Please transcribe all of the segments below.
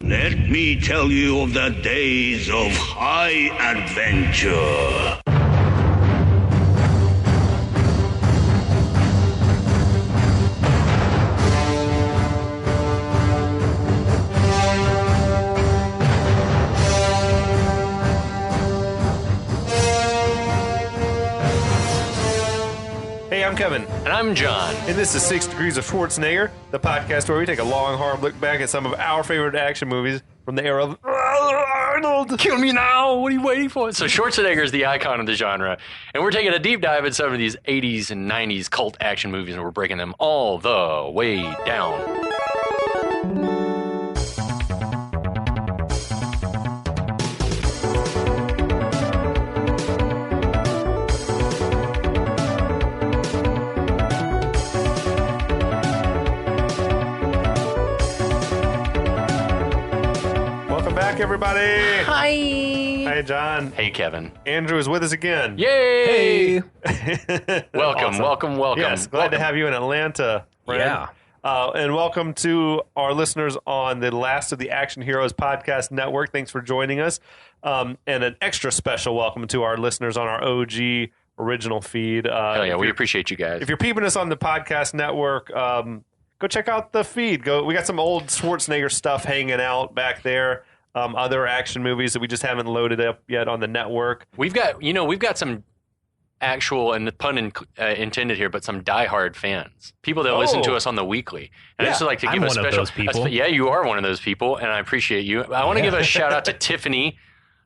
Let me tell you of the days of high adventure. Hey, I'm Kevin. And I'm John. And this is 6 Degrees of Schwarzenegger, the podcast where we take a long, hard look back at some of our favorite action movies from the era of Arnold. Kill me now. What are you waiting for? So Schwarzenegger is the icon of the genre. And we're taking a deep dive at some of these 80s and 90s cult action movies, and we're breaking them all the way down. Everybody. Hi. Hi, John. Hey, Kevin. Andrew is with us again. Yay. Hey. Welcome, Awesome. welcome. Yes, glad to have you in Atlanta, friend. Yeah. And welcome to our listeners on the Last of the Action Heroes podcast network. Thanks for joining us. And an extra special welcome to our listeners on our OG original feed. Hell yeah, we appreciate you guys. If you're peeping us on the podcast network, go check out the feed. We got some old Schwarzenegger stuff hanging out back there. Other action movies that we just haven't loaded up yet on the network. We've got some actual, and the pun intended here, but some diehard fans, people that listen to us on the weekly. And I just like to give I'm a one of those people. yeah, you are one of those people, and I appreciate you. I want to give a shout out to Tiffany,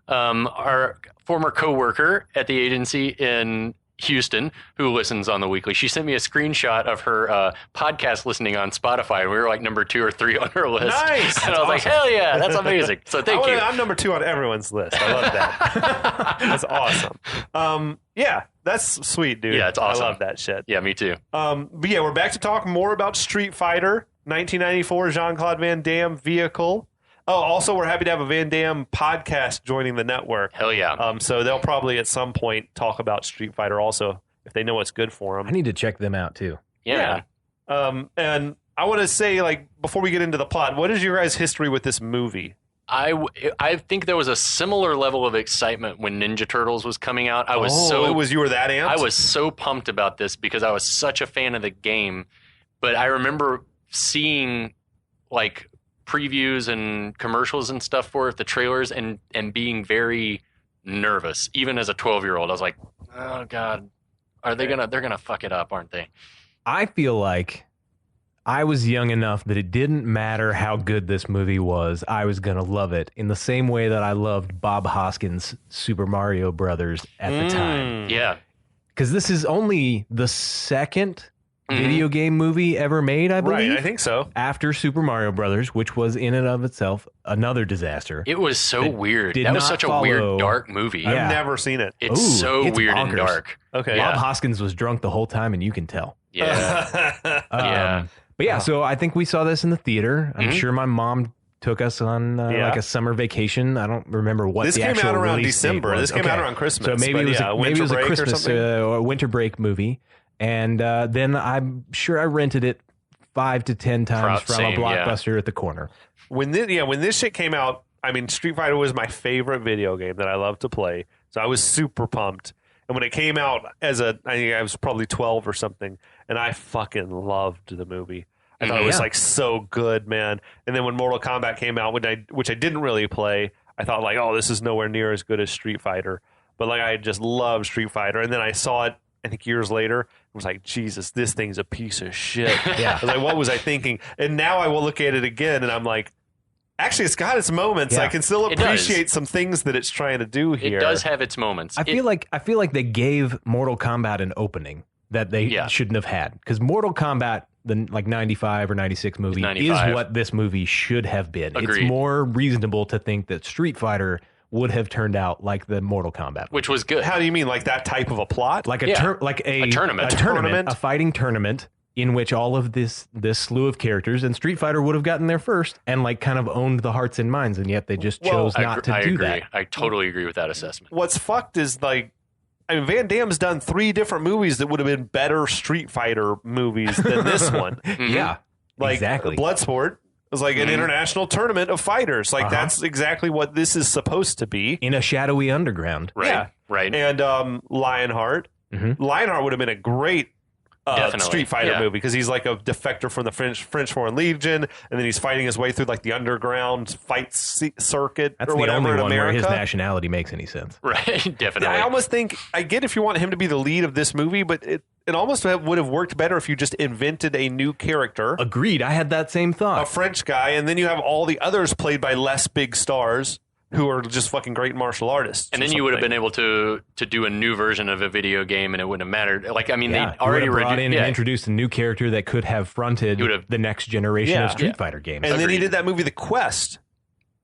our former coworker at the agency in Houston, who listens on the weekly. She sent me a screenshot of her podcast listening on Spotify, and we were like number 2 or 3 on her list. Nice. And I was like, hell yeah, that's amazing. So thank you. I'm number 2 on everyone's list. I love that. That's awesome. Yeah, that's sweet, dude. Yeah, it's awesome. I love that shit. Yeah, me too. But yeah, we're back to talk more about Street Fighter, 1994 Jean-Claude Van Damme vehicle. Oh, also, we're happy to have a Van Damme podcast joining the network. Hell yeah. So they'll probably at some point talk about Street Fighter also, if they know what's good for them. I need to check them out too. Yeah. And I want to say, like, before we get into the plot, what is your guys' history with this movie? I think there was a similar level of excitement when Ninja Turtles was coming out. You were that amped? I was so pumped about this because I was such a fan of the game. But I remember seeing, like, previews and commercials and stuff for it, the trailers, and being very nervous. Even as a 12-year-old, I was like, oh God, they're gonna fuck it up, aren't they? I feel like I was young enough that it didn't matter how good this movie was. I was going to love it in the same way that I loved Bob Hoskins' Super Mario Brothers at the time. Yeah. Because this is only the second video game movie ever made, I believe. Right, I think so. After Super Mario Brothers, which was in and of itself another disaster. It was so weird. did That was not such a follow- weird, dark movie. Yeah. I've never seen it. It's Ooh, so it's weird bonkers. and dark. Okay. Yeah. Bob Hoskins was drunk the whole time, and you can tell. Yeah. Yeah. But yeah, so I think we saw this in the theater. I'm sure my mom took us on like a summer vacation. I don't remember what This the came actual out around release December. date was. This came out around Christmas. So maybe but it was, winter a break or Christmas something? or winter break movie. And then I'm sure I rented it 5 to 10 times from a Blockbuster at the corner. When this shit came out, I mean, Street Fighter was my favorite video game that I love to play. So I was super pumped. And when it came out I think I was probably 12 or something, and I fucking loved the movie. I thought it was like so good, man. And then when Mortal Kombat came out, which I didn't really play, I thought like, oh, this is nowhere near as good as Street Fighter. But like, I just loved Street Fighter. And then I saw it, I think years later, and was like, Jesus, this thing's a piece of shit. Yeah. I was like, what was I thinking? And now I will look at it again, and I'm like, actually, it's got its moments. Yeah. I can still appreciate some things that it's trying to do here. It does have its moments. I feel like they gave Mortal Kombat an opening that they shouldn't have had, because Mortal Kombat, the 95 or 96 movie, 95. is what this movie should have been. Agreed. It's more reasonable to think that Street Fighter would have turned out like the Mortal Kombat, which was good. How do you mean, like that type of a plot? like a tournament, a fighting tournament in which all of this slew of characters, and Street Fighter would have gotten there first and like kind of owned the hearts and minds, and yet they just chose not to do that. I totally agree with that assessment. What's fucked is like, I mean, Van Damme's done 3 different movies that would have been better Street Fighter movies than this one. Yeah, Like exactly. Bloodsport, was like an international tournament of fighters. Like that's exactly what this is supposed to be. In a shadowy underground. Right. Yeah. Right. And Lionheart. Lionheart would have been a great Street Fighter movie because he's like a defector from the French Foreign Legion, and then he's fighting his way through like the underground fight circuit. That's or whatever the only in one America. where his nationality makes any sense. Right, definitely. I almost think I get if you want him to be the lead of this movie, but it almost would have worked better if you just invented a new character. Agreed. I had that same thought. A French guy, and then you have all the others played by less big stars who are just fucking great martial artists. And then you would have been able to do a new version of a video game, and it wouldn't have mattered. Like, I mean, they already brought in and introduced a new character that could have fronted the next generation of Street Fighter games. And then he did that movie, The Quest,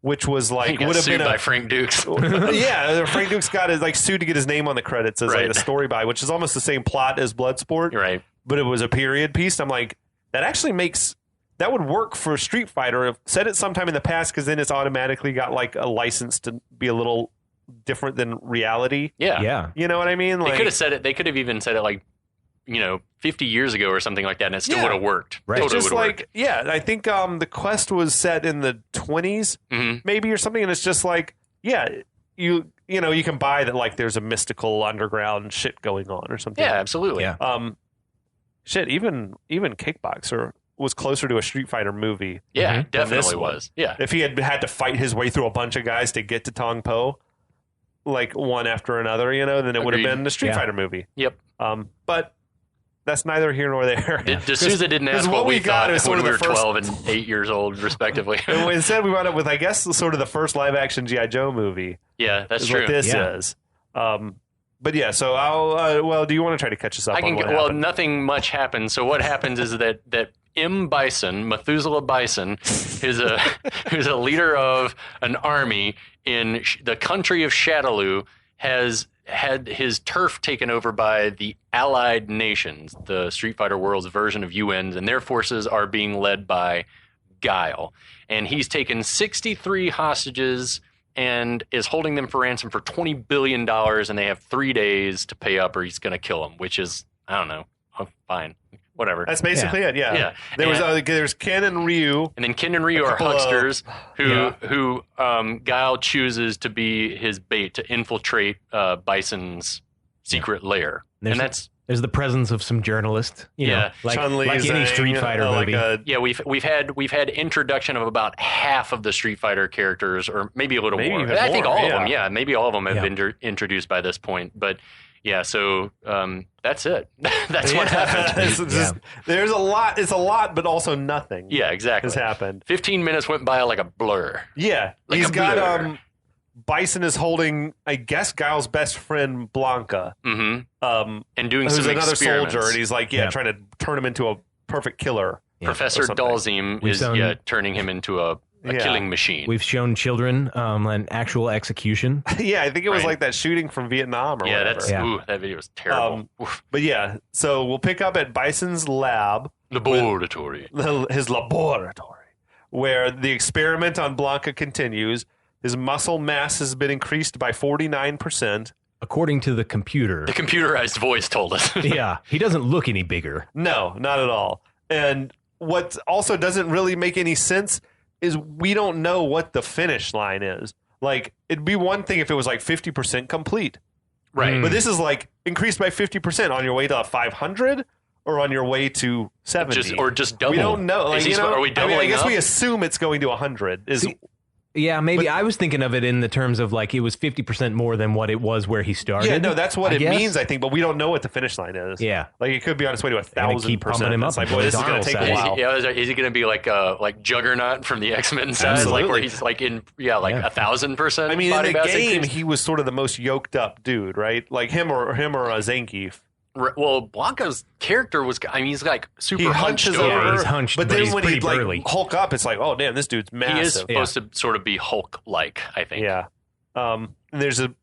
which was like would have been by Frank Dukes. Yeah, Frank Dukes got like sued to get his name on the credits as like a story by, which is almost the same plot as Bloodsport. Right. But it was a period piece. I'm like, that actually makes. That would work for Street Fighter. Said it sometime in the past because then it's automatically got like a license to be a little different than reality. Yeah. You know what I mean? Like, they could have said it. They could have even said it like, 50 years ago or something like that, and it still would have worked. Right. It's just like, I think the Quest was set in the 20s, maybe or something, and it's just like, you can buy that like there's a mystical underground shit going on or something. Yeah, absolutely. Yeah. Even Kickboxer was closer to a Street Fighter movie. Yeah, definitely was. Yeah. If he had to fight his way through a bunch of guys to get to Tong Po, like one after another, then it would have been the Street Fighter movie. Yep. But that's neither here nor there. D'Souza didn't ask what we thought when we were 12 and 8 years old, respectively. Instead, we wound up with, I guess, sort of the first live-action G.I. Joe movie. Yeah, that's true. What this is. But yeah, so I'll. Do you want to try to catch us up? Nothing much happens. So what happens is that Bison, Methuselah Bison, who's a leader of an army in the country of Shadaloo, has had his turf taken over by the Allied nations, the Street Fighter World's version of UNs, and their forces are being led by Guile. And he's taken 63 hostages and is holding them for ransom for $20 billion, and they have 3 days to pay up or he's going to kill them, which is, I don't know, fine. Whatever. That's basically it. Yeah. There's Ken and Ryu, and then Ken and Ryu are hucksters who Guile chooses to be his bait to infiltrate Bison's secret lair, and there's the presence of some journalists. Like Chun Li, like any Street Fighter movie. We've had introduction of about half of the Street Fighter characters, or maybe a little more. I think all of them. Yeah, maybe all of them have been introduced by this point, but. Yeah, so that's it. That's what happened. There's a lot. It's a lot, but also nothing. Yeah, exactly. Has happened. 15 minutes went by like a blur. Yeah, like he's got Bison is holding, I guess, Guile's best friend Blanka, and doing some another experiments. soldier, and he's like, trying to turn him into a perfect killer. Professor Dalzim is turning him into a killing machine. We've shown children an actual execution. Yeah, I think it was like that shooting from Vietnam or whatever. That video was terrible. But so we'll pick up at Bison's laboratory. His laboratory, where the experiment on Blanka continues. His muscle mass has been increased by 49%. According to the computer. The computerized voice told us. Yeah, he doesn't look any bigger. No, not at all. And what also doesn't really make any sense is we don't know what the finish line is. Like, it'd be one thing if it was like 50% complete. Right. But this is like increased by 50% on your way to 500 or on your way to 70. Just double. We don't know. Like, are we doubling I guess up? we assume it's going to 100. Yeah, maybe I was thinking of it in the terms of like it was 50% more than what it was where he started. Yeah, no, that's what it means, I think, but we don't know what the finish line is. Yeah. Like it could be on its way to 1,000%. It's like, boy, this is going to take a while. Is he going to be like Juggernaut from the X-Men side? Like where he's like in 1,000%? I mean, in the game, he was sort of the most yoked up dude, right? Like him or Zangief. Well, Blanka's character was, he's like super hunched over. Yeah, he's hunched, but then when he burly. Hulk up, it's like, oh, damn, this dude's massive. He is supposed to sort of be Hulk-like, I think. Yeah.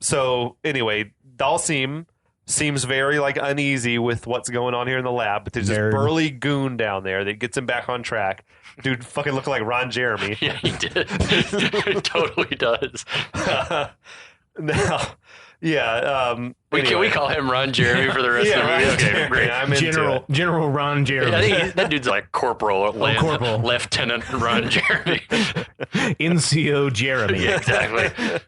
So anyway, Dalsim seems very like uneasy with what's going on here in the lab, but there's this burly goon down there that gets him back on track. Dude fucking looking like Ron Jeremy. Yeah, he did. It totally does. Now, Yeah. Can we call him Ron Jeremy for the rest of the movie? Okay, great. I'm General Ron Jeremy. I think that dude's like Corporal Lieutenant Ron Jeremy. NCO Jeremy. Yeah, exactly.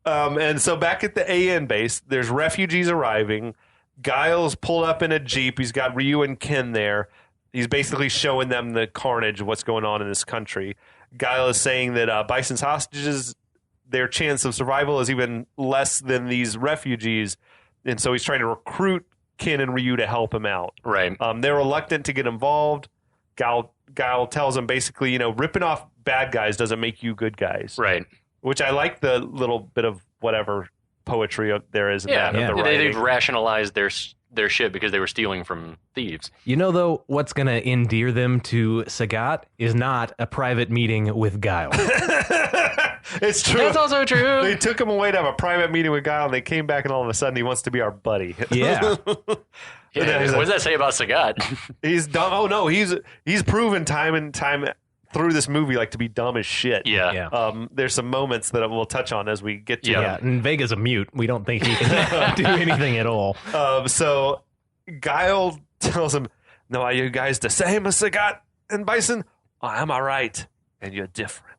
And so back at the AN base, there's refugees arriving. Guile's pulled up in a Jeep. He's got Ryu and Ken there. He's basically showing them the carnage of what's going on in this country. Guile is saying that Bison's hostages, their chance of survival is even less than these refugees. And so he's trying to recruit Ken and Ryu to help him out. Right. They're reluctant to get involved. Guile tells them basically, ripping off bad guys doesn't make you good guys. Right. Which I like the little bit of whatever poetry there is in that. They've rationalized their shit because they were stealing from thieves. Though, what's going to endear them to Sagat is not a private meeting with Guile. It's true. That's also true. They took him away to have a private meeting with Guile, and they came back, and all of a sudden he wants to be our buddy. Yeah. What does that say about Sagat? He's dumb. Oh, no. He's proven time and time through this movie to be dumb as shit. Yeah. There's some moments that we'll touch on as we get to him. Yeah, and Vega's a mute. We don't think he can do anything at all. So Guile tells him, "No, are you guys the same as Sagat and Bison? Oh, am I right? And you're different."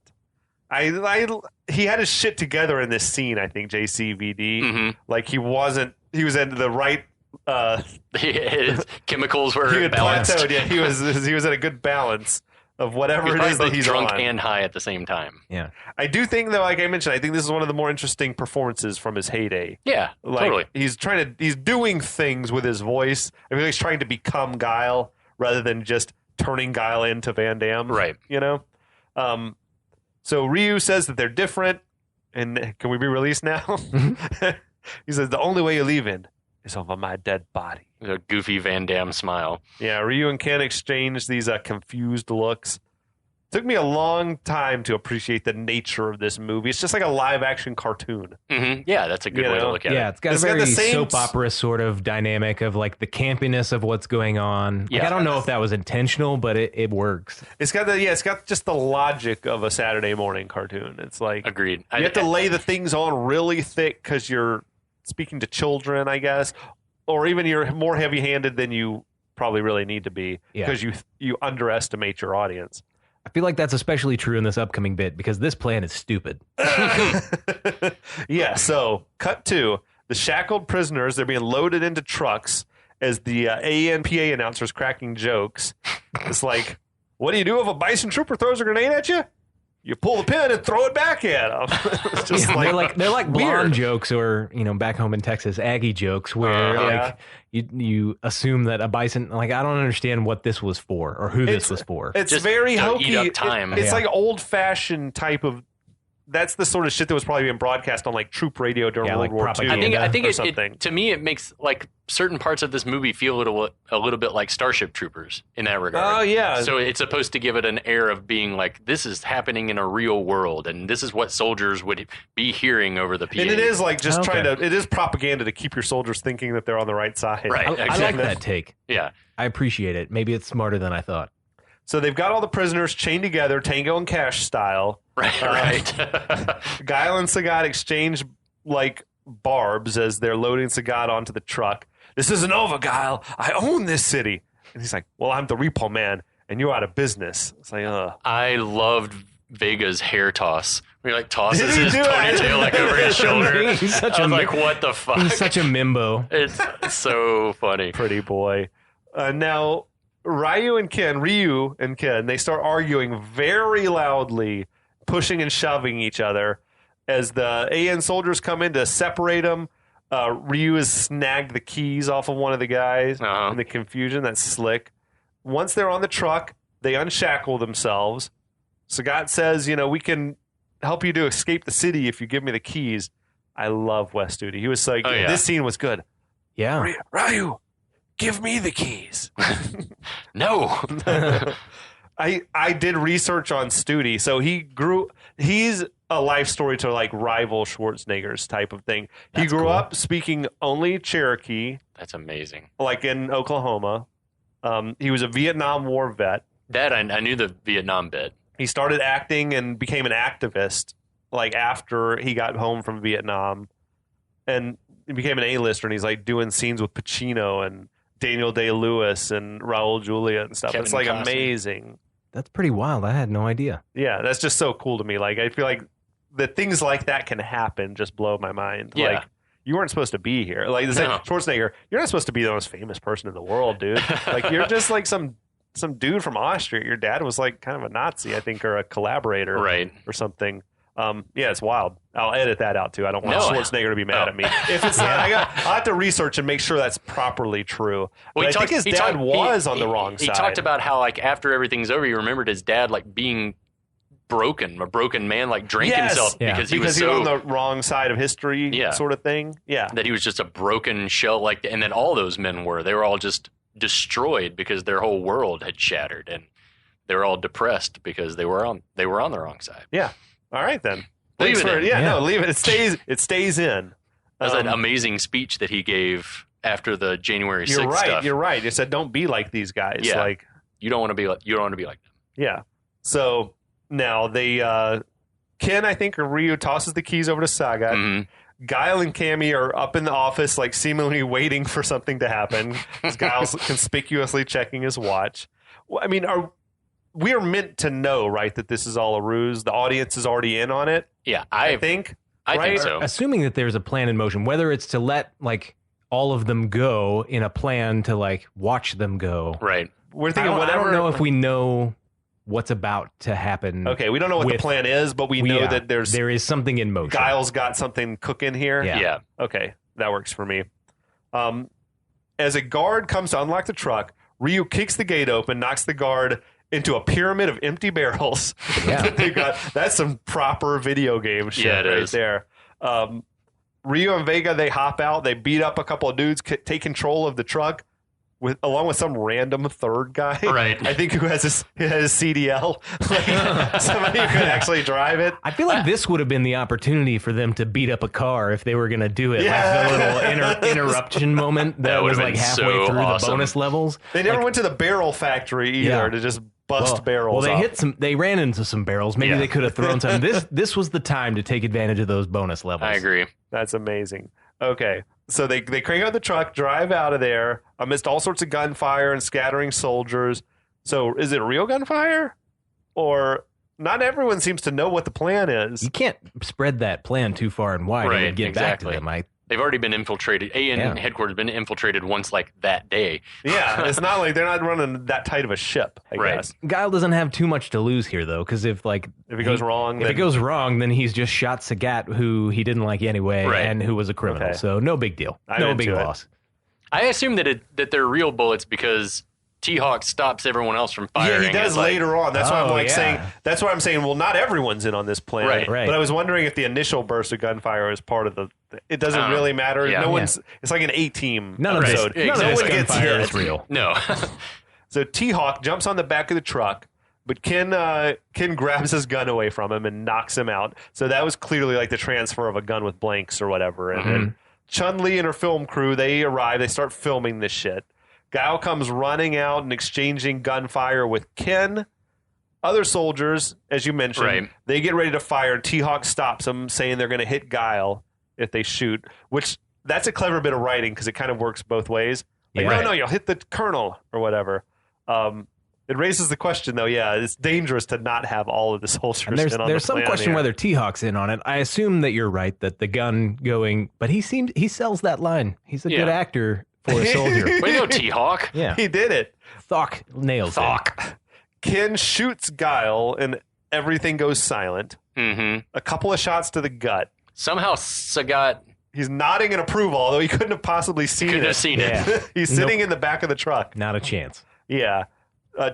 He had his shit together in this scene, I think, JCVD. Mm-hmm. He was in the right his chemicals were he had balanced. Plateaued. Yeah, he was at a good balance of whatever it is that he's drunk on. and high at the same time. Yeah, I do think, though, like I mentioned, I think this is one of the more interesting performances from his heyday. Yeah, totally. He's doing things with his voice. I mean, he's trying to become Guile rather than just turning Guile into Van Damme. Right. So Ryu says that they're different, and can we be released now? He says the only way you're leaving is over my dead body. A goofy Van Damme smile. Yeah, Ryu and Ken exchange these confused looks. Took me a long time to appreciate the nature of this movie. It's just like a live-action cartoon. Mm-hmm. Yeah, that's a good way to look at it. Yeah, it's got a very soap opera sort of dynamic of the campiness of what's going on. I don't know if that was intentional, but it works. It's got just the logic of a Saturday morning cartoon. It's like agreed. You have to lay the things on really thick because you're speaking to children, I guess, or even you're more heavy-handed than you probably really need to be because you underestimate your audience. I feel like that's especially true in this upcoming bit because this plan is stupid. Yeah, so cut to the shackled prisoners. They're being loaded into trucks as the ANPA announcer's cracking jokes. It's like, what do you do if a Bison trooper throws a grenade at you? You pull the pin and throw it back at them. It's just they're like blonde jokes or, back home in Texas, Aggie jokes where you assume that a bison, I don't understand what this was for or who this was for. It's just very hokey. Eat up time. It's like old fashioned type of, that's the sort of shit that was probably being broadcast on troop radio during World War II. I think it to me, it makes certain parts of this movie feel a little bit like Starship Troopers in that regard. Oh, yeah. So it's supposed to give it an air of being this is happening in a real world, and this is what soldiers would be hearing over the PA. And it is it is propaganda to keep your soldiers thinking that they're on the right side. Right. Exactly. I like that take. Yeah. I appreciate it. Maybe it's smarter than I thought. So they've got all the prisoners chained together, Tango and Cash style. Right. Guile and Sagat exchange barbs as they're loading Sagat onto the truck. This isn't over, Guile. I own this city. And he's like, well, I'm the repo man, and you're out of business. It's like, I loved Vega's hair toss. Where he tosses his ponytail over his shoulder. He's such what the fuck? He's such a mimbo. It's so funny. Pretty boy. Now, Ryu and Ken, they start arguing very loudly, pushing and shoving each other. As the AN soldiers come in to separate them, Ryu has snagged the keys off of one of the guys in the confusion. That's slick. Once they're on the truck, they unshackle themselves. Sagat says, we can help you to escape the city if you give me the keys. I love Wes Studi. He was like, this scene was good. Yeah. Ryu, give me the keys. No. I did research on Studi. So he's a life story to rival Schwarzenegger's type of thing. He grew up speaking only Cherokee. That's amazing. In Oklahoma. He was a Vietnam War vet. That I knew the Vietnam bit. He started acting and became an activist after he got home from Vietnam. and he became an A-lister, and he's like doing scenes with Pacino and Daniel Day-Lewis and Raul Julia and stuff. It's like amazing. That's pretty wild. I had no idea. Yeah, that's just so cool to me. Like, I feel like that things like that can happen just blow my mind. Yeah. Like, you weren't supposed to be here. Like, Schwarzenegger, you're not supposed to be the most famous person in the world, dude. Like, you're just like some dude from Austria. Your dad was like kind of a Nazi, I think, or a collaborator, right, or something. Yeah, it's wild. I'll edit that out too. I don't want Schwarzenegger to be mad at me. If it's not, I'll have to research and make sure that's properly true. Well, I think his dad was on the wrong side. He talked about how, like, after everything's over, he remembered his dad like being a broken man, like drank himself because he was on the wrong side of history, sort of thing. Yeah, that he was just a broken shell, like, and then all those men they were all just destroyed because their whole world had shattered, and they were all depressed because they were on the wrong side. Yeah. All right then. Leave it in. No, leave it. It stays in. That was an amazing speech that he gave after the January 6th stuff. You're right. He said, "Don't be like these guys." Yeah. Like, you don't want to be like them. Yeah. So now they Ken, I think, or Ryu tosses the keys over to Sagat. Mm-hmm. Guile and Cammy are up in the office, like seemingly waiting for something to happen. Guile's conspicuously checking his watch. Well, I mean, we are meant to know, right, that this is all a ruse. The audience is already in on it. Yeah, I think. I think so. Assuming that there's a plan in motion, whether it's to let like all of them go in a plan to like watch them go. Right. We're thinking I don't know if we know what's about to happen. Okay, we don't know what the plan is, but we know that there is something in motion. Guile's got something cooking here. Yeah. Okay, that works for me. As a guard comes to unlock the truck, Ryu kicks the gate open, knocks the guard into a pyramid of empty barrels. Yeah. That's some proper video game shit right there. Ryu and Vega, they hop out, they beat up a couple of dudes, take control of the truck along with some random third guy. Right. I think who has his CDL. Like, somebody who could actually drive it. I feel like this would have been the opportunity for them to beat up a car if they were going to do it. Yeah. Like the little interruption moment that was like halfway through the bonus levels. They never went to the barrel factory either to just bust barrels. Well, they ran into some barrels. Maybe they could have thrown some. This was the time to take advantage of those bonus levels. I agree. That's amazing. Okay. So they crank out the truck, drive out of there amidst all sorts of gunfire and scattering soldiers. So is it real gunfire? Or not everyone seems to know what the plan is. You can't spread that plan too far and wide and get back to them. They've already been infiltrated. Headquarters been infiltrated once, like that day. Yeah, it's not like they're not running that tight of a ship, I guess. Guile doesn't have too much to lose here, though, because if it goes wrong, then he's just shot Sagat, who he didn't like anyway, and who was a criminal. Okay. So no big deal. No big loss. I assume that they're real bullets because T-Hawk stops everyone else from firing. Yeah, he does later on. That's why I'm saying. That's why I'm saying. Well, not everyone's in on this plan, right? But I was wondering if the initial burst of gunfire is part of the. It doesn't really matter. Yeah. No one's. It's like an A-team episode. None of this gunfire is real. No. So T-Hawk jumps on the back of the truck, but Ken grabs his gun away from him and knocks him out. So that was clearly like the transfer of a gun with blanks or whatever. And then Chun Li and her film crew, they arrive. They start filming this shit. Guile comes running out and exchanging gunfire with Ken. Other soldiers, as you mentioned, they get ready to fire, and T-Hawk stops them, saying they're going to hit Guile if they shoot, which that's a clever bit of writing because it kind of works both ways. Like, no, you'll hit the colonel or whatever. It raises the question, though, it's dangerous to not have all of the soldiers in on the plan. There's some question whether T-Hawk's in on it. I assume that you're right, that the gun going, but he sells that line. He's a good actor for a soldier. Way to go, T-Hawk. Yeah. He did it. Thawk nails it. Ken shoots Guile, and everything goes silent. Mm-hmm. A couple of shots to the gut. Somehow Sagat... He's nodding in approval, although he couldn't have possibly seen it. He's sitting in the back of the truck. Not a chance. Yeah.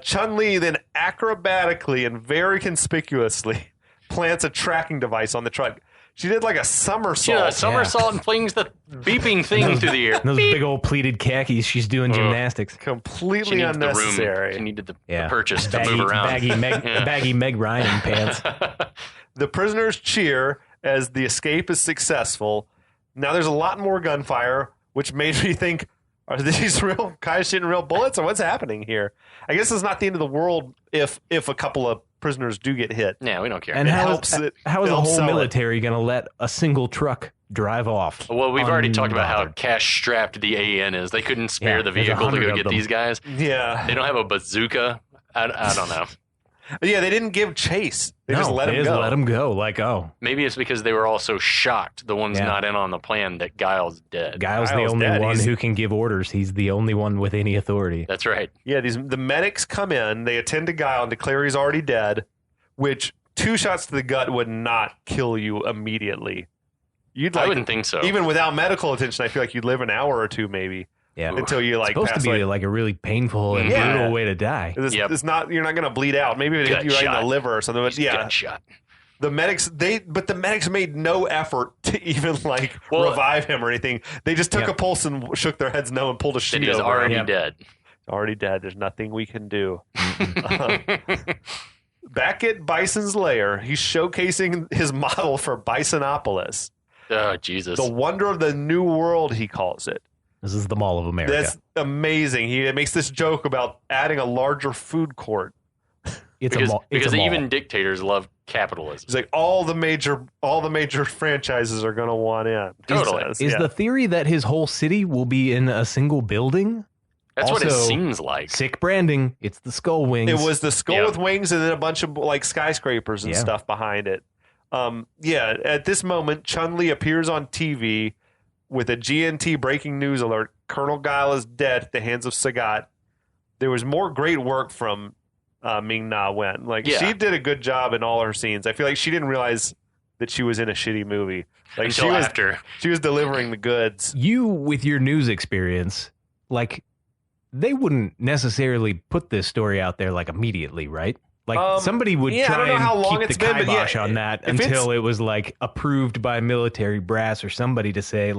Chun Li then acrobatically and very conspicuously plants a tracking device on the truck. She did like a somersault. Yeah, a somersault and flings the beeping thing through the air. Those big old pleated khakis. She's doing gymnastics. Completely unnecessary. She needed the purchase to move around. Baggy Meg Ryan pants. The prisoners cheer as the escape is successful. Now there's a lot more gunfire, which made me think, are these real guys shooting real bullets, or what's happening here? I guess it's not the end of the world if a couple of prisoners do get hit. Yeah, we don't care. And how is the whole military going to let a single truck drive off? Well, we've already talked about how cash-strapped the AN is. They couldn't spare the vehicle to go get these guys. Yeah. They don't have a bazooka. I don't know. Yeah, they didn't give chase. They just let him go. Let him go. Like, maybe it's because they were all so shocked, the ones not in on the plan, that Guile's dead. Guile's the only one who can give orders. He's the only one with any authority. That's right. Yeah, the medics come in, they attend to Guile and declare he's already dead, which 2 shots to the gut would not kill you immediately. I wouldn't think so. Even without medical attention, I feel like you'd live an hour or two maybe. Yeah, until you it's supposed to be like a really painful and brutal way to die. It's not. You're not going to bleed out. Maybe it hit you right in the liver or something. But Gunshot. The medics made no effort to even revive him or anything. They just took a pulse and shook their heads no and pulled a sheet over. He's already dead. Already dead. There's nothing we can do. Back at Bison's lair, he's showcasing his model for Bisonopolis. Oh, Jesus! The wonder of the new world, he calls it. This is the Mall of America. That's amazing. He makes this joke about adding a larger food court. Because even dictators love capitalism. He's like, all the major franchises are going to want in. Totally. Is the theory that his whole city will be in a single building? That's also, what it seems like. Sick branding. It's the skull wings. It was the skull with wings and then a bunch of skyscrapers and stuff behind it. At this moment, Chun Li appears on TV with a GNT breaking news alert. Colonel Guile is dead at the hands of Sagat. There was more great work from Ming-Na Wen. She did a good job in all her scenes. I feel like she didn't realize that she was in a shitty movie. Until after. She was delivering the goods. You, with your news experience, they wouldn't necessarily put this story out there immediately, right? Somebody would try and keep the kibosh on that until it was approved by military brass or somebody to say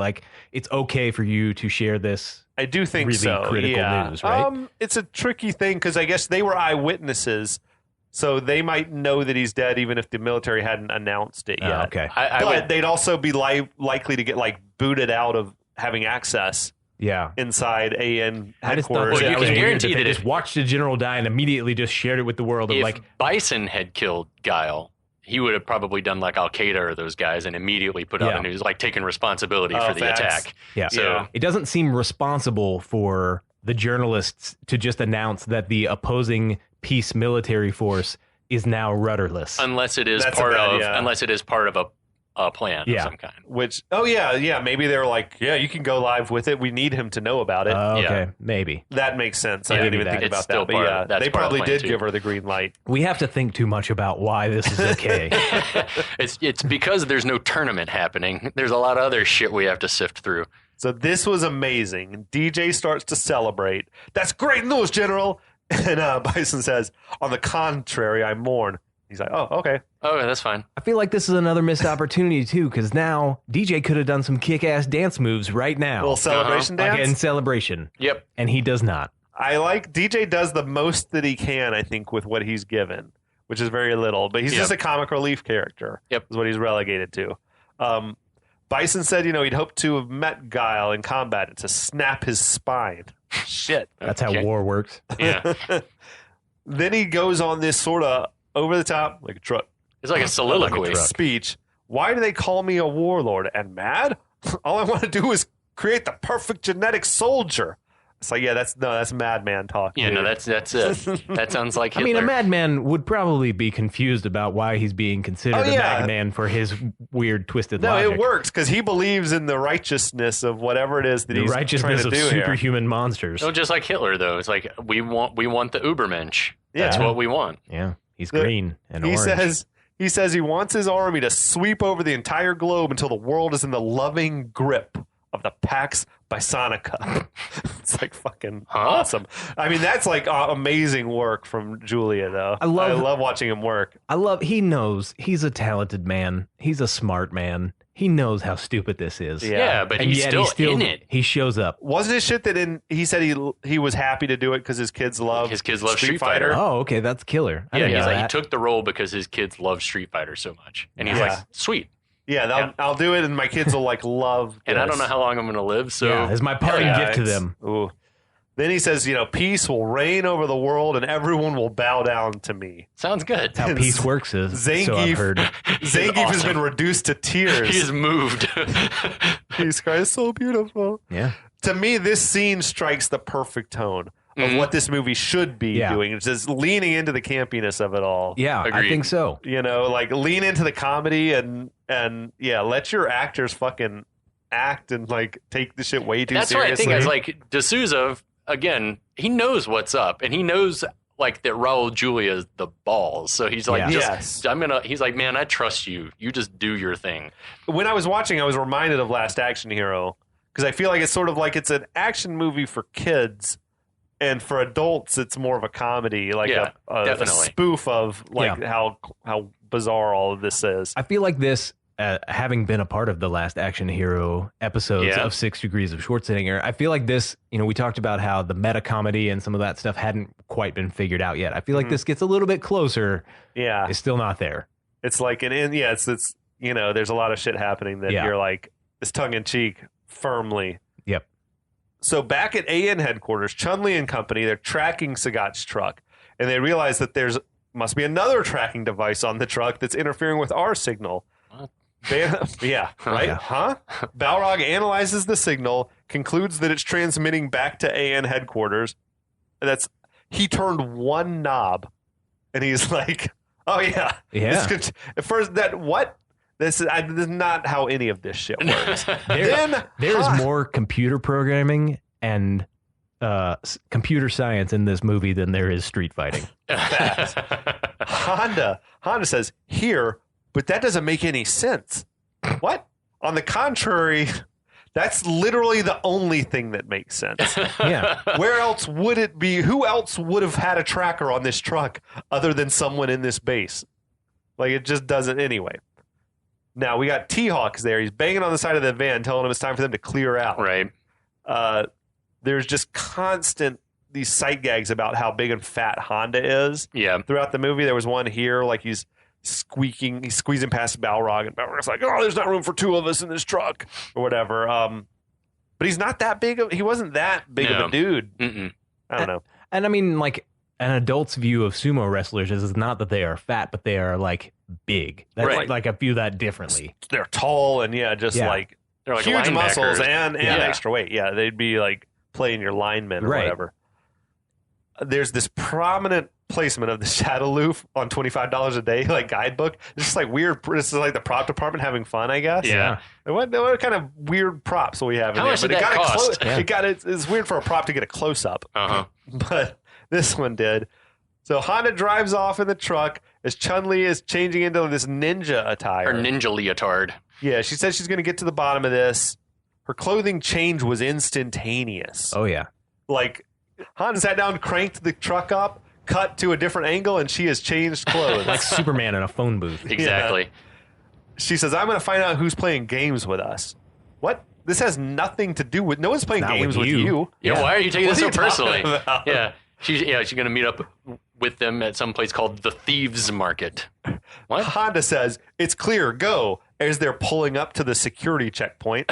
it's okay for you to share this. I do think really critical news, right? It's a tricky thing because I guess they were eyewitnesses, so they might know that he's dead even if the military hadn't announced it yet. Okay, but they'd also be likely to get booted out of having access. Yeah, inside AN headquarters. You can guarantee that they just watched a general die and immediately just shared it with the world. If Bison had killed Guile, he would have probably done Al Qaeda or those guys and immediately put out the news, taking responsibility for the attack. Yeah, so it doesn't seem responsible for the journalists to just announce that the opposing peace military force is now rudderless, unless it is part of a plan of some kind. Which, maybe they were you can go live with it. We need him to know about it. Okay, maybe. That makes sense. I didn't even think about that. But they probably did give her the green light. We have to think too much about why this is okay. It's because there's no tournament happening. There's a lot of other shit we have to sift through. So this was amazing. DJ starts to celebrate. That's great news, General. And Bison says, on the contrary, I mourn. He's like, oh, okay. Oh, that's fine. I feel like this is another missed opportunity, too, because now DJ could have done some kick-ass dance moves right now. A little celebration dance? In celebration. Yep. And he does not. DJ does the most that he can, I think, with what he's given, which is very little. But he's just a comic relief character. Yep. Is what he's relegated to. Bison said, he'd hoped to have met Guile in combat to snap his spine. Shit. That's how war works. Yeah. Then he goes on this sort of over the top, like a truck. It's like a soliloquy speech. Why do they call me a warlord and mad? All I want to do is create the perfect genetic soldier. It's like, that's madman talk. Yeah, no, that's it. That sounds like Hitler. I mean, a madman would probably be confused about why he's being considered a madman for his weird, twisted logic. No, it works because he believes in the righteousness of whatever it is that he's trying to do. The righteousness of superhuman monsters. No, just like Hitler, though. It's like we want the Ubermensch. That's what we want. Yeah, he's green and orange. He says he wants his army to sweep over the entire globe until the world is in the loving grip of the Pax Bisonica. It's fucking awesome. I mean, that's amazing work from Julia, though. I love watching him work. He knows he's a talented man. He's a smart man. He knows how stupid this is. Yeah, but he's still in it. He shows up. Wasn't it shit that he said he was happy to do it because his kids love Street Fighter? Oh, okay, that's killer. He took the role because his kids love Street Fighter so much, and he's like, sweet. Yeah, I'll do it, and my kids will love this. And I don't know how long I'm going to live, so it's my parting gift to them. Ooh. Then he says, peace will reign over the world and everyone will bow down to me. Sounds good. That's how peace works is. Zangief has been reduced to tears. He's moved. Peace cry is so beautiful. Yeah. To me, this scene strikes the perfect tone of what this movie should be doing. It's just leaning into the campiness of it all. Yeah, agreed. I think so. Lean into the comedy and let your actors fucking act and take the shit way too seriously. That's what I think is D'Souza, again, he knows what's up and he knows that Raul Julia is the balls. So he's he's like, man, I trust you. You just do your thing. When I was watching, I was reminded of Last Action Hero because I feel like it's sort of like it's an action movie for kids. And for adults, it's more of a comedy, a spoof of how bizarre all of this is. I feel like this, having been a part of the Last Action Hero episodes of 6 Degrees of Schwarzenegger, I feel like this, we talked about how the meta comedy and some of that stuff hadn't quite been figured out yet. I feel like this gets a little bit closer. Yeah. It's still not there. It's like, it's there's a lot of shit happening that you're like, it's tongue in cheek firmly. Yep. So back at AN headquarters, Chun Li and company, they're tracking Sagat's truck, and they realize that must be another tracking device on the truck that's interfering with our signal. What? Huh? Balrog analyzes the signal, concludes that it's transmitting back to AN headquarters. He turned one knob, and he's like, "Oh yeah, At first, what?" This is not how any of this shit works. There's more computer programming and computer science in this movie than there is street fighting. Honda says, here, but that doesn't make any sense. What? On the contrary, that's literally the only thing that makes sense. Yeah. Where else would it be? Who else would have had a tracker on this truck other than someone in this base? It just doesn't anyway. Now, we got T-Hawk's there. He's banging on the side of the van, telling him it's time for them to clear out. Right. There's just constant these sight gags about how big and fat Honda is. Yeah. Throughout the movie, there was one here, he's squeezing past Balrog, and Balrog's like, oh, there's not room for two of us in this truck, or whatever. But he's not that big. He wasn't that big of a dude. Mm-mm. I don't know. And I mean, an adult's view of sumo wrestlers is not that they are fat, but they are big. That's right. I view that differently. They're tall and they're huge muscles and extra weight. Yeah, they'd be playing your linemen or whatever. There's this prominent placement of the Shadaloo on $25 a day guidebook. It's just weird. This is the prop department having fun, I guess. Yeah. What kind of weird props will we have in How there? much did that cost? It's weird for a prop to get a close up. But this one did. So Honda drives off in the truck as Chun-Li is changing into this ninja attire. Her ninja leotard. Yeah, she says she's going to get to the bottom of this. Her clothing change was instantaneous. Oh, yeah. Honda sat down, cranked the truck up, cut to a different angle, and she has changed clothes. Like Superman in a phone booth. Exactly. Yeah. She says, I'm going to find out who's playing games with us. What? This has nothing to do with... No one's playing games with you. Yeah, why are you taking this so personally? Yeah. She's going to meet up with them at some place called the Thieves Market. What? Honda says, it's clear, go, as they're pulling up to the security checkpoint.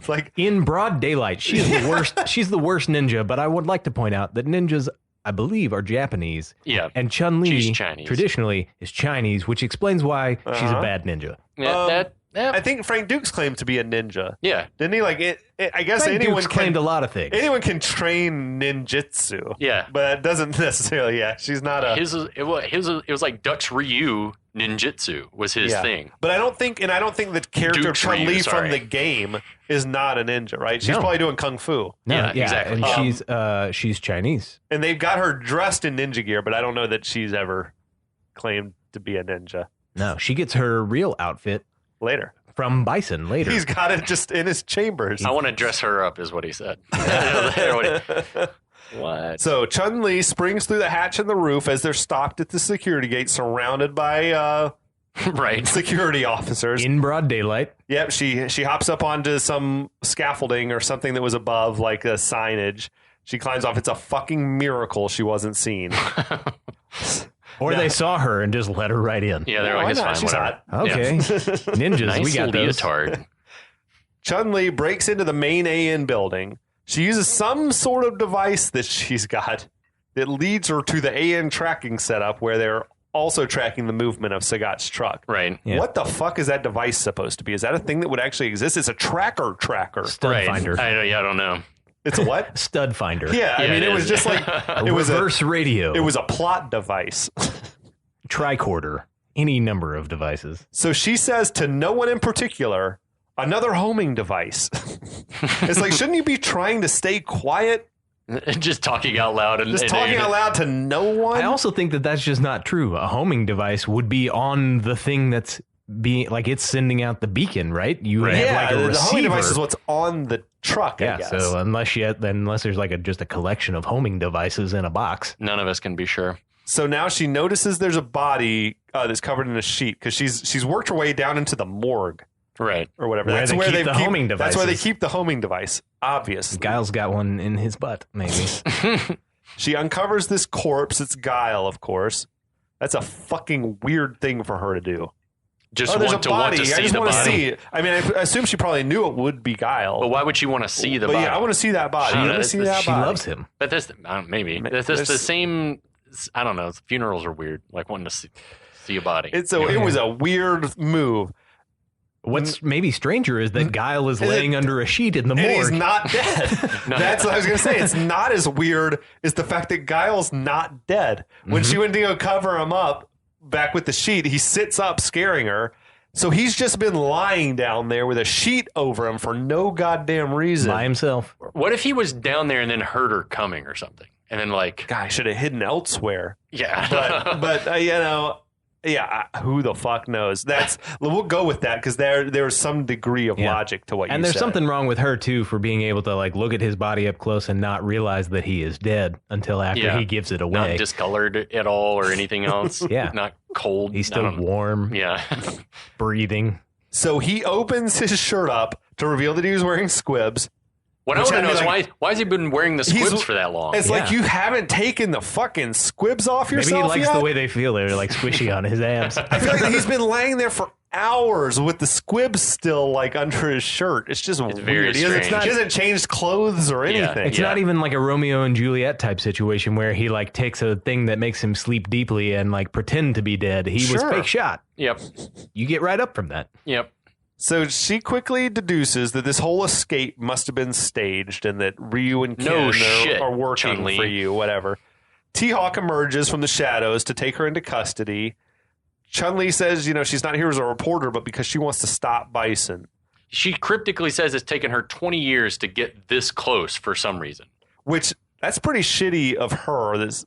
It's in broad daylight, she's the worst. She's the worst ninja, but I would like to point out that ninjas, I believe, are Japanese. Yeah. And Chun Li traditionally is Chinese, which explains why she's a bad ninja. Yeah, I think Frank Dukes claimed to be a ninja. Yeah. Didn't he? I guess Frank anyone Dukes claimed a lot of things. Anyone can train ninjutsu. Yeah. But that doesn't necessarily, she's not a... It was like Dutch Ryu ninjutsu was his thing. But I don't think the character Chun Li from the game is not a ninja, right? She's probably doing kung fu. No, exactly. And she's Chinese. And they've got her dressed in ninja gear, but I don't know that she's ever claimed to be a ninja. No, she gets her real outfit later. From Bison later. He's got it just in his chambers. I want to dress her up is what he said. What? So Chun-Li springs through the hatch in the roof as they're stopped at the security gate, surrounded by security officers. In broad daylight. Yep, she hops up onto some scaffolding or something that was above, a signage. She climbs off. It's a fucking miracle she wasn't seen. Or they saw her and just let her right in. Yeah, they're like, it's fine, she's whatever. hot. Okay. Ninjas, nice we got those. Leotard. Chun-Li breaks into the main AN building. She uses some sort of device that she's got that leads her to the AN tracking setup where they're also tracking the movement of Sagat's truck. Right. Yeah. What the fuck is that device supposed to be? Is that a thing that would actually exist? It's a tracker. Stud finder. I don't know. It's a what? Stud finder. Yeah, I mean, it was just like... It was reverse radio. It was a plot device. Tricorder. Any number of devices. So she says to no one in particular, another homing device. It's like, shouldn't you be trying to stay quiet? Just talking out loud. Talking out loud to no one? I also think that that's just not true. A homing device would be on the thing that's being, like, it's sending out the beacon, right? You have like a receiver. The homing device is what's on the truck, I guess. So unless there's like just a collection of homing devices in a box. None of us can be sure. So now she notices there's a body that's covered in a sheet because she's worked her way down into the morgue. Right. Or whatever. That's where they keep the homing device. That's where they keep the homing device, obviously. Guile's got one in his butt, maybe. She uncovers this corpse. It's Guile, of course. That's a fucking weird thing for her to do. Want to see the body. I mean, I assume she probably knew it would be Guile. But why would she want to see the body? Yeah, I want to see that body. She loves him. But that's maybe. That's the same... I don't know. Funerals are weird. Like wanting to see a body. It was a weird move. What's maybe stranger is that Guile is laying under a sheet in the morgue. He's not dead. That's what I was going to say. It's not as weird as the fact that Guile's not dead. When she went to go cover him up back with the sheet, he sits up scaring her. So he's just been lying down there with a sheet over him for no goddamn reason. By himself. What if he was down there and then heard her coming or something? And then like... Guy should have hidden elsewhere. Yeah. But you know... Yeah, who the fuck knows? We'll go with that because there's some degree of logic to what you said. And there's something wrong with her too for being able to like look at his body up close and not realize that he is dead until after he gives it away. Not discolored at all or anything else. Not cold. He's still warm. Yeah. Breathing. So he opens his shirt up to reveal that he was wearing squibs. What I want to know is why has he been wearing the squibs for that long? It's like you haven't taken the fucking squibs off yourself Maybe he likes yet? the way they feel. They're like squishy on his abs. I feel like he's been laying there for hours with the squibs still like under his shirt. It's just weird. He hasn't changed clothes or anything. It's not even like a Romeo and Juliet type situation where he like takes a thing that makes him sleep deeply and like pretend to be dead. He was fake shot. Yep. You get right up from that. Yep. So she quickly deduces that this whole escape must have been staged and that Ryu and Ken are working Chun Li. for you, whatever. T-Hawk emerges from the shadows to take her into custody. Chun Li says, she's not here as a reporter, but because she wants to stop Bison. She cryptically says it's taken her 20 years to get this close for some reason. Which, that's pretty shitty of her. This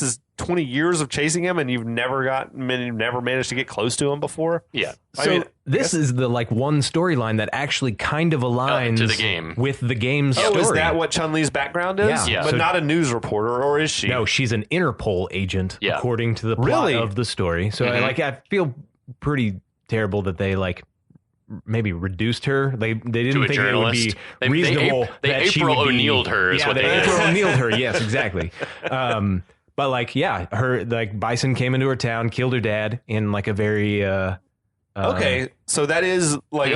is 20 years of chasing him and you've never managed to get close to him before? Yeah. So this is the like one storyline that actually kind of aligns to the game. with the game's story. Is that what Chun-Li's background is? Yeah. But not a news reporter, or is she? No, she's an Interpol agent, according to the plot of the story. So I feel pretty terrible that they like maybe reduced her. They didn't think it would be reasonable they that she April would O'Neil'd her is what they did. April O'Neil'd her, yes, exactly. But like, her like Bison came into her town, killed her dad in like a very okay, so that is like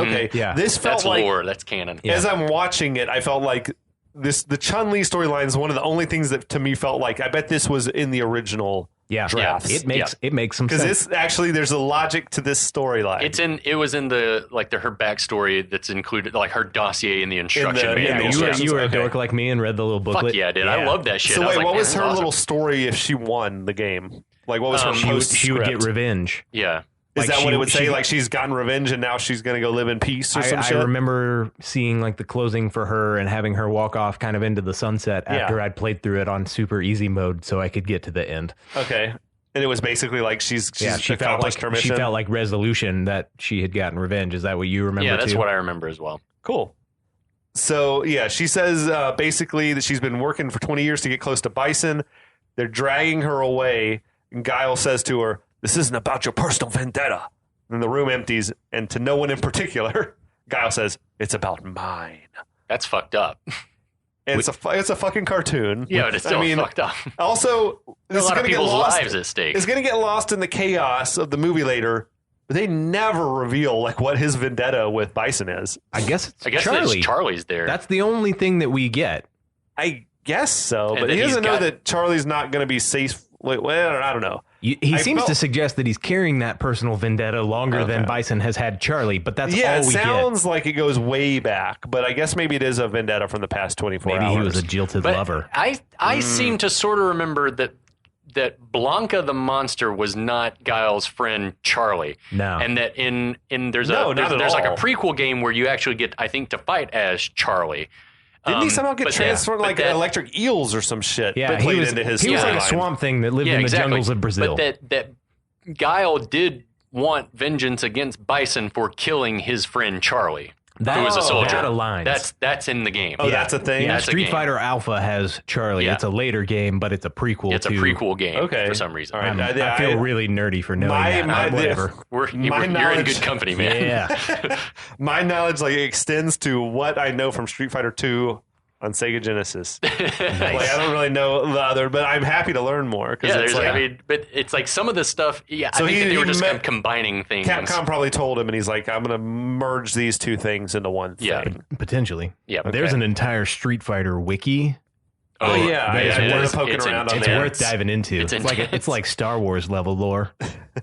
this felt that's like lore, that's canon. As I'm watching it, I felt like the Chun Li storyline is one of the only things that to me felt like I bet this was in the original drafts. It makes some sense. Because this actually there's a logic to this storyline. It was in the her backstory that's included, like her dossier in the instruction manual. You were a dork like me and read the little booklet. Fuck yeah, I did. I love that shit. So wait, what was her little story if she won the game? Like what was her post-script? She would get revenge. Yeah. Is that what it would say? Like she's gotten revenge and now she's going to go live in peace or some shit? I remember seeing like the closing for her and having her walk off kind of into the sunset after I'd played through it on super easy mode so I could get to the end. Okay. And it was basically like she accomplished her mission. She felt like resolution that she had gotten revenge. Is that what you remember? Yeah, that's what I remember as well. Cool. So she says basically that she's been working for 20 years to get close to Bison. They're dragging her away. And Guile says to her, "This isn't about your personal vendetta." And the room empties. And to no one in particular, Guile says, "It's about mine." That's fucked up. It's a fucking cartoon. Yeah, but it's still fucked up. Also, there's a lot of people's lives at stake. It's going to get lost in the chaos of the movie later. But they never reveal like what his vendetta with Bison is. I guess Charlie. Charlie's there. That's the only thing that we get. I guess so, but he doesn't know that Charlie's not going to be safe. Well, I don't know. He seems to suggest that he's carrying that personal vendetta longer than Bison has had Charlie, but that's all we get. It sounds like it goes way back, but I guess maybe it is a vendetta from the past 24 hours. Maybe he was a jilted lover. I seem to sort of remember that Blanka the monster was not Guile's friend Charlie. No. And that there's like a prequel game where you actually get, I think, to fight as Charlie. Didn't he somehow get transformed like electric eels or some shit? Yeah, he was like a swamp thing that lived in the jungles of Brazil. But that Guile did want vengeance against Bison for killing his friend Charlie, who was a soldier. That aligns. That's in the game. Oh, that's a thing? Yeah, Street Fighter Alpha has Charlie. Yeah. It's a later game, but it's a prequel. It's a prequel game for some reason. All right. I feel really nerdy for knowing that. Whatever. You're in good company, man. Yeah. My knowledge extends to what I know from Street Fighter 2 on Sega Genesis. Nice. I don't really know the other, but I'm happy to learn more. But it's like some of the stuff. Yeah, so I think they were just kind of combining things. Capcom probably told him, and he's like, "I'm going to merge these two things into one thing." Yeah, potentially. Yeah, okay. There's an entire Street Fighter wiki. Oh yeah, it's it's worth diving into. It's like Star Wars level lore.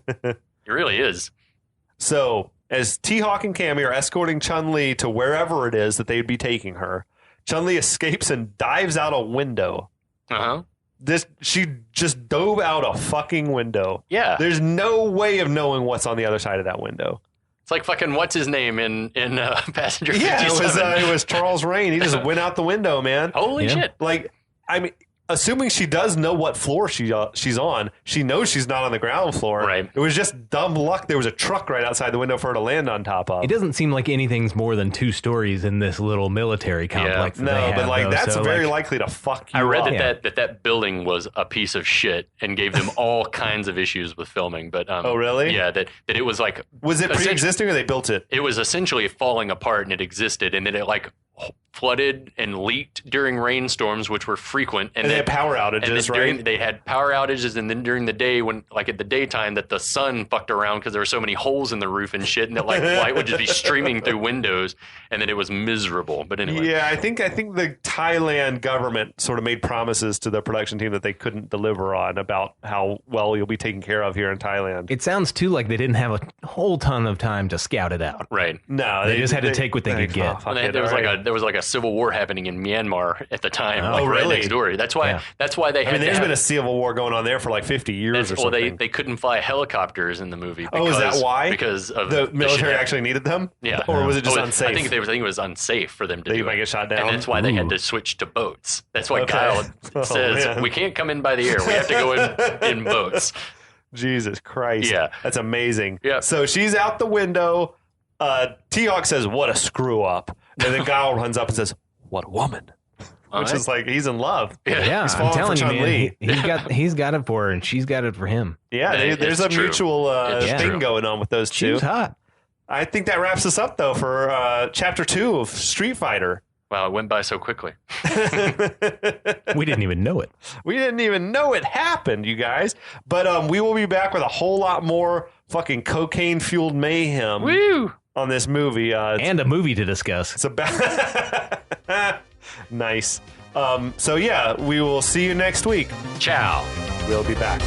It really is. So as T-Hawk and Cammy are escorting Chun Li to wherever it is that they'd be taking her, Chun Li escapes and dives out a window. She just dove out a fucking window. Yeah. There's no way of knowing what's on the other side of that window. It's like fucking what's his name in Passenger 57. Yeah, it was Charles Rain. He just went out the window, man. Holy shit. Like, I mean, assuming she does know what floor she's on, she knows she's not on the ground floor. Right. It was just dumb luck. There was a truck right outside the window for her to land on top of. It doesn't seem like anything's more than 2 stories in this little military complex. Yeah. That's very likely to fuck you up. I read that building was a piece of shit and gave them all kinds of issues with filming. But oh, really? Yeah, that it was like... Was it pre-existing or they built it? It was essentially falling apart and it existed, and then it flooded and leaked during rainstorms, which were frequent, and they had power outages, right? They had power outages, and then during the day, when at the daytime, that the sun fucked around because there were so many holes in the roof and shit, and that light would just be streaming through windows, and then it was miserable. But anyway, yeah, I think the Thailand government sort of made promises to the production team that they couldn't deliver on about how well you'll be taken care of here in Thailand. It sounds too like they didn't have a whole ton of time to scout it out. Right? No, they just had to take what they could get. There was like a civil war happening in Myanmar at the time. Oh, really? Right next door. That's why they had. I mean, there's been a civil war going on there for like 50 years or something. Well, they couldn't fly helicopters in the movie. Is that why? Because of the military actually needed them. Yeah, or was it just unsafe? I think it was unsafe for them to do. They might get shot down, and that's why they had to switch to boats. That's why Guile says we can't come in by the air. We have to go in boats. Jesus Christ! Yeah, that's amazing. Yeah. So she's out the window. T-Hawk says, "What a screw up," and then Guile runs up and says, "What a woman." Which is like he's in love. Yeah, he's I'm telling for Chun Li. He's got it for her, and she's got it for him. Yeah, there's a mutual thing going on with those two. She's hot. I think that wraps us up though for Chapter 2 of Street Fighter. Wow, it went by so quickly. We didn't even know it. We didn't even know it happened, you guys. But we will be back with a whole lot more fucking cocaine fueled mayhem. Woo! On this movie, and a movie to discuss. It's about nice. So yeah, we will see you next week. Ciao. We'll be back.